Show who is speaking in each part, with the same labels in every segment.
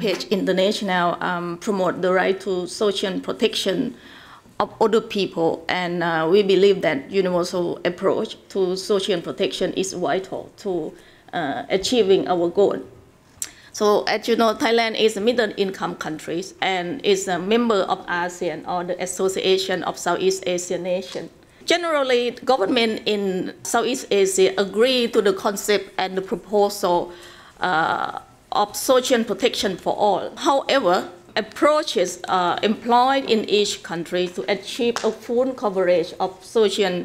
Speaker 1: HelpAge International promote the right to social protection of older people, and we believe that universal approach to social protection is vital to achieving our goal. So as you know, Thailand is a middle-income country and is a member of ASEAN, or the Association of Southeast Asian Nations. Generally, government in Southeast Asia agree to the concept and the proposal of social protection for all. However, approaches employed in each country to achieve a full coverage of social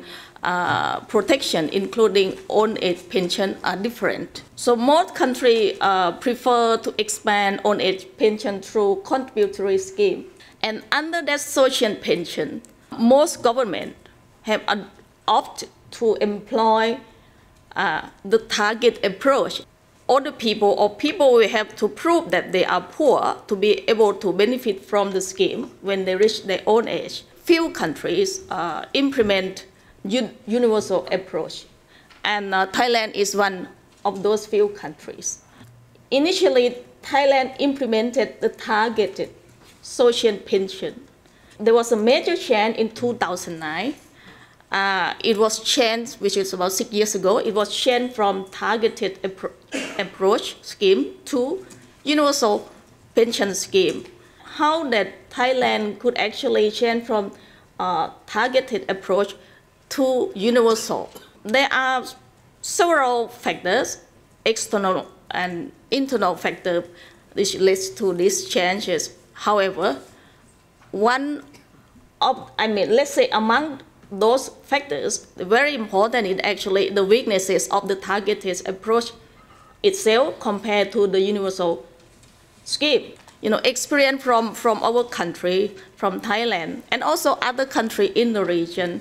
Speaker 1: protection, including old age pension, are different. So most countries prefer to expand old age pension through contributory scheme. And under that social pension, most governments have opted to employ the target approach. Older people or people will have to prove that they are poor to be able to benefit from the scheme when they reach their own age. Few countries implement universal approach, and Thailand is one of those few countries. Initially, Thailand implemented the targeted social pension. There was a major change in 2009. It was changed, which is about 6 years ago. It was changed from targeted approach scheme to universal pension scheme. How that Thailand could actually change from targeted approach to universal? There are several factors, external and internal factors, which leads to these changes. However, let's say among those factors, very important is actually the weaknesses of the targeted approach itself compared to the universal scheme. Experience from our country, from Thailand, and also other countries in the region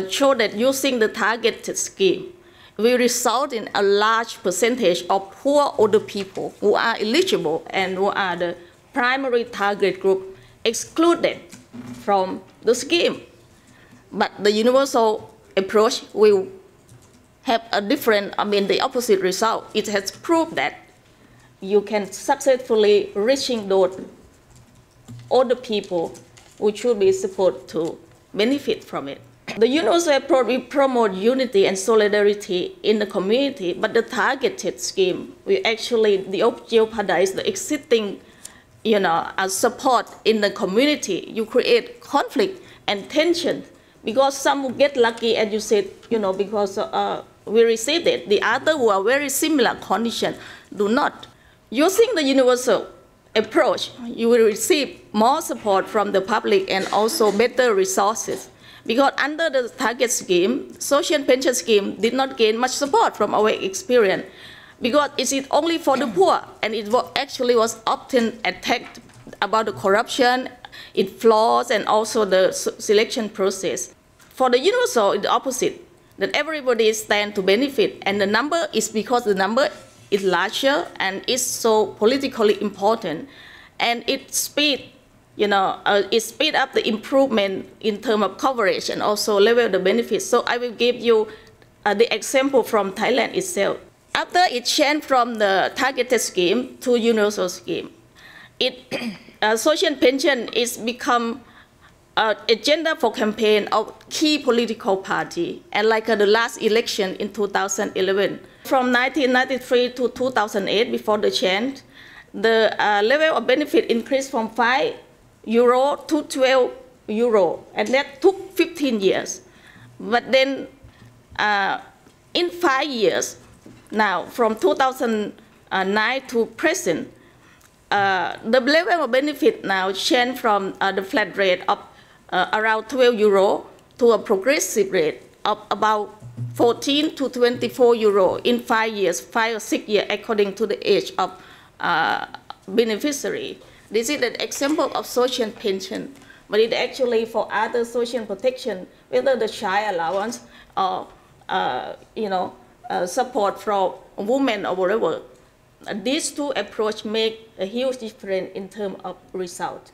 Speaker 1: show that using the targeted scheme will result in a large percentage of poor older people who are eligible and who are the primary target group excluded from the scheme. But the universal approach will have a different, the opposite result. It has proved that you can successfully reaching those older people who should be supposed to benefit from it. The universal approach will promote unity and solidarity in the community, but the targeted scheme will actually jeopardize the existing support in the community. You create conflict and tension, because some will get lucky, as you said, because we received it. The other who are very similar condition do not. Using the universal approach, you will receive more support from the public and also better resources. Because under the target scheme, social pension scheme did not gain much support from our experience, because it is only for the poor, and it actually was often attacked about the corruption, its flaws, and also the selection process. For the universal, it's the opposite, that everybody stands to benefit, and the number is because the number is larger and is so politically important, and it speed up the improvement in terms of coverage and also level the benefits. So I will give you the example from Thailand itself. After it changed from the targeted scheme to universal scheme, social pension is become an agenda for campaign of key political party, and like the last election in 2011. From 1993 to 2008, before the change, the level of benefit increased from €5 to €12, and that took 15 years. But then in 5 years, now from 2009 to present, the level of benefit now changed from the flat rate of around €12 to a progressive rate of about 14 to 24 euro in 5 years, 5 or 6 years, according to the age of beneficiary. This is an example of social pension, but it actually for other social protection, whether the child allowance or support for women or whatever. These two approaches make a huge difference in terms of result.